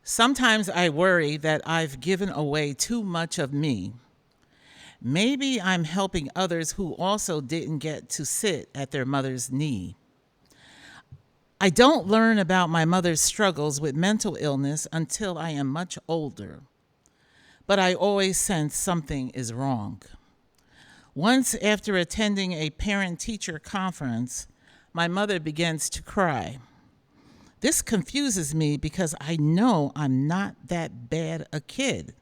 Sometimes I worry that I've given away too much of me. Maybe I'm helping others who also didn't get to sit at their mother's knee. I don't learn about my mother's struggles with mental illness until I am much older, but I always sense something is wrong. Once, after attending a parent teacher conference, my mother begins to cry. This confuses me because I know I'm not that bad a kid.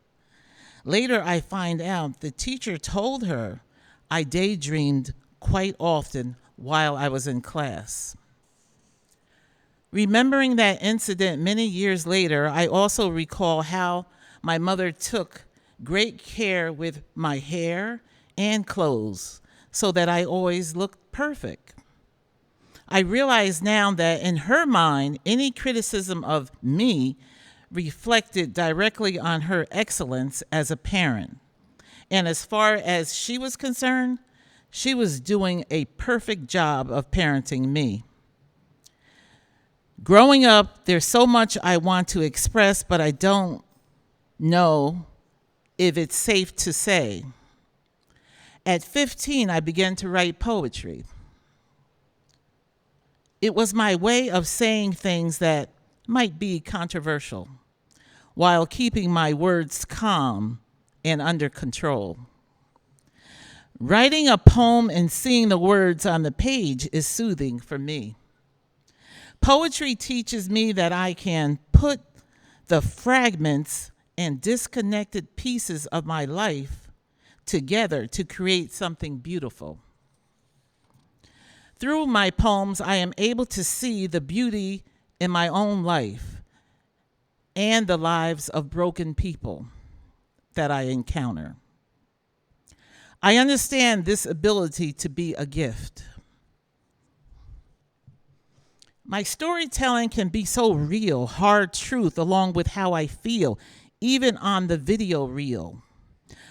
Later, I find out the teacher told her I daydreamed quite often while I was in class. Remembering that incident many years later, I also recall how my mother took great care with my hair and clothes so that I always looked perfect. I realize now that in her mind, any criticism of me reflected directly on her excellence as a parent. And as far as she was concerned, she was doing a perfect job of parenting me. Growing up, there's so much I want to express, but I don't know if it's safe to say. At 15, I began to write poetry. It was my way of saying things that might be controversial while keeping my words calm and under control. Writing a poem and seeing the words on the page is soothing for me. Poetry teaches me that I can put the fragments and disconnected pieces of my life together to create something beautiful. Through my poems, I am able to see the beauty in my own life and the lives of broken people that I encounter. I understand this ability to be a gift. My storytelling can be so real, hard truth, along with how I feel, even on the video reel.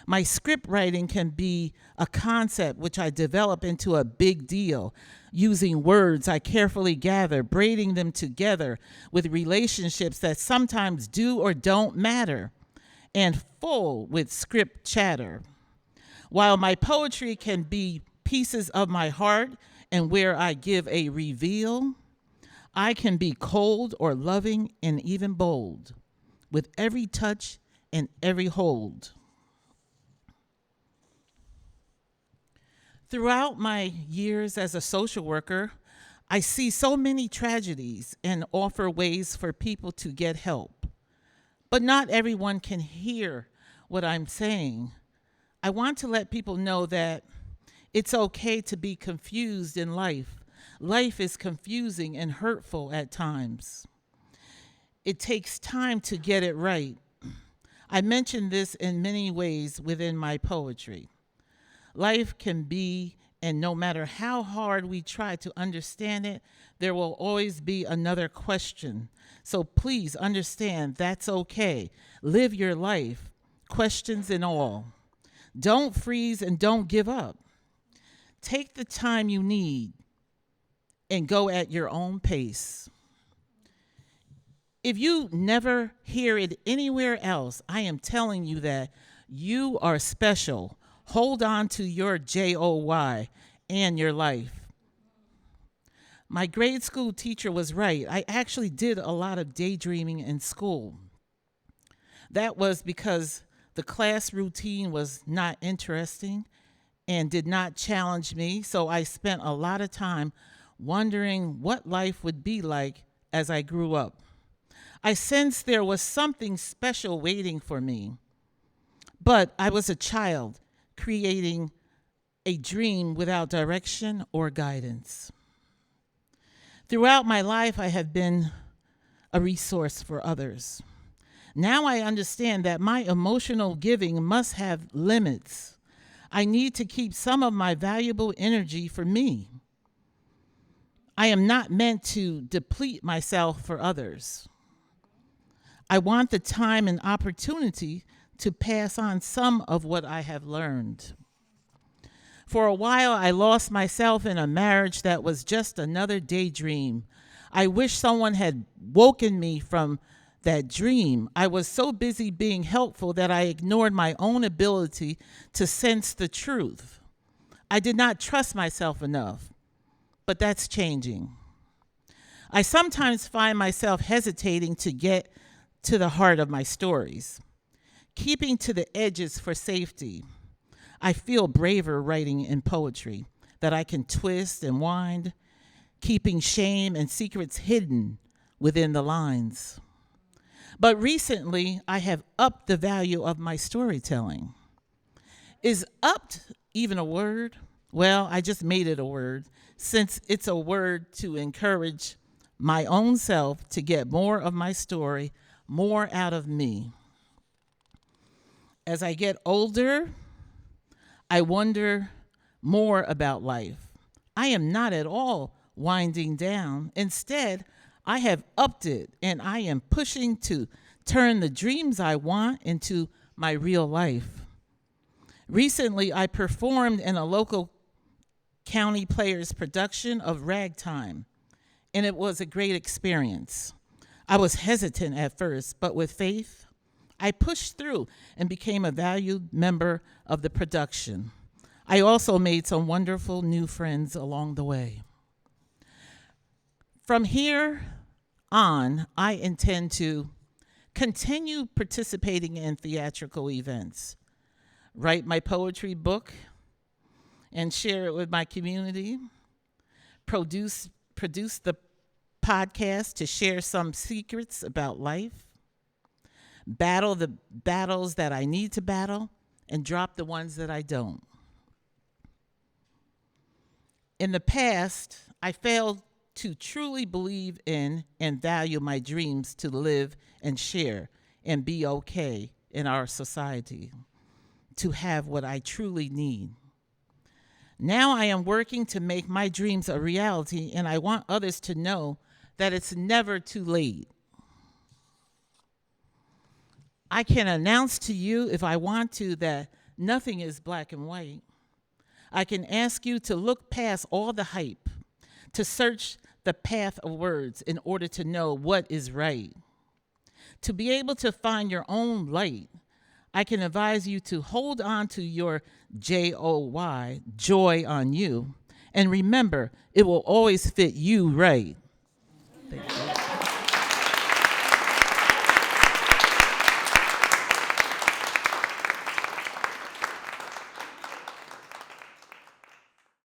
My script writing can be a concept which I develop into a big deal, using words I carefully gather, braiding them together with relationships that sometimes do or don't matter, and full with script chatter. While my poetry can be pieces of my heart and where I give a reveal, I can be cold or loving and even bold, with every touch and every hold. Throughout my years as a social worker, I see so many tragedies and offer ways for people to get help. But not everyone can hear what I'm saying. I want to let people know that it's okay to be confused in life. Life is confusing and hurtful at times. It takes time to get it right. I mention this in many ways within my poetry. Life can be, and no matter how hard we try to understand it, there will always be another question. So please understand that's okay. Live your life, questions and all. Don't freeze and don't give up. Take the time you need and go at your own pace. If you never hear it anywhere else, I am telling you that you are special. Hold on to your JOY and your life. My grade school teacher was right. I actually did a lot of daydreaming in school. That was because the class routine was not interesting and did not challenge me, so I spent a lot of time wondering what life would be like as I grew up. I sensed there was something special waiting for me, but I was a child creating a dream without direction or guidance. Throughout my life, I have been a resource for others. Now I understand that my emotional giving must have limits. I need to keep some of my valuable energy for me. I am not meant to deplete myself for others. I want the time and opportunity to pass on some of what I have learned. For a while, I lost myself in a marriage that was just another daydream. I wish someone had woken me from that dream, I was so busy being helpful that I ignored my own ability to sense the truth. I did not trust myself enough, but that's changing. I sometimes find myself hesitating to get to the heart of my stories, keeping to the edges for safety. I feel braver writing in poetry, that I can twist and wind, keeping shame and secrets hidden within the lines. But recently, I have upped the value of my storytelling. Is upped even a word? Well, I just made it a word, since it's a word to encourage my own self to get more of my story, more out of me. As I get older, I wonder more about life. I am not at all winding down. Instead, I have upped it, and I am pushing to turn the dreams I want into my real life. Recently, I performed in a local county players production of Ragtime, and it was a great experience. I was hesitant at first, but with faith, I pushed through and became a valued member of the production. I also made some wonderful new friends along the way. From here on, I intend to continue participating in theatrical events, write my poetry book and share it with my community, produce the podcast to share some secrets about life, battle the battles that I need to battle, and drop the ones that I don't. In the past, I failed to truly believe in and value my dreams to live and share and be okay in our society, to have what I truly need. Now I am working to make my dreams a reality, and I want others to know that it's never too late. I can announce to you, if I want to, that nothing is black and white. I can ask you to look past all the hype, to search the path of words in order to know what is right. To be able to find your own light, I can advise you to hold on to your JOY, joy on you, and remember, it will always fit you right. Thank you.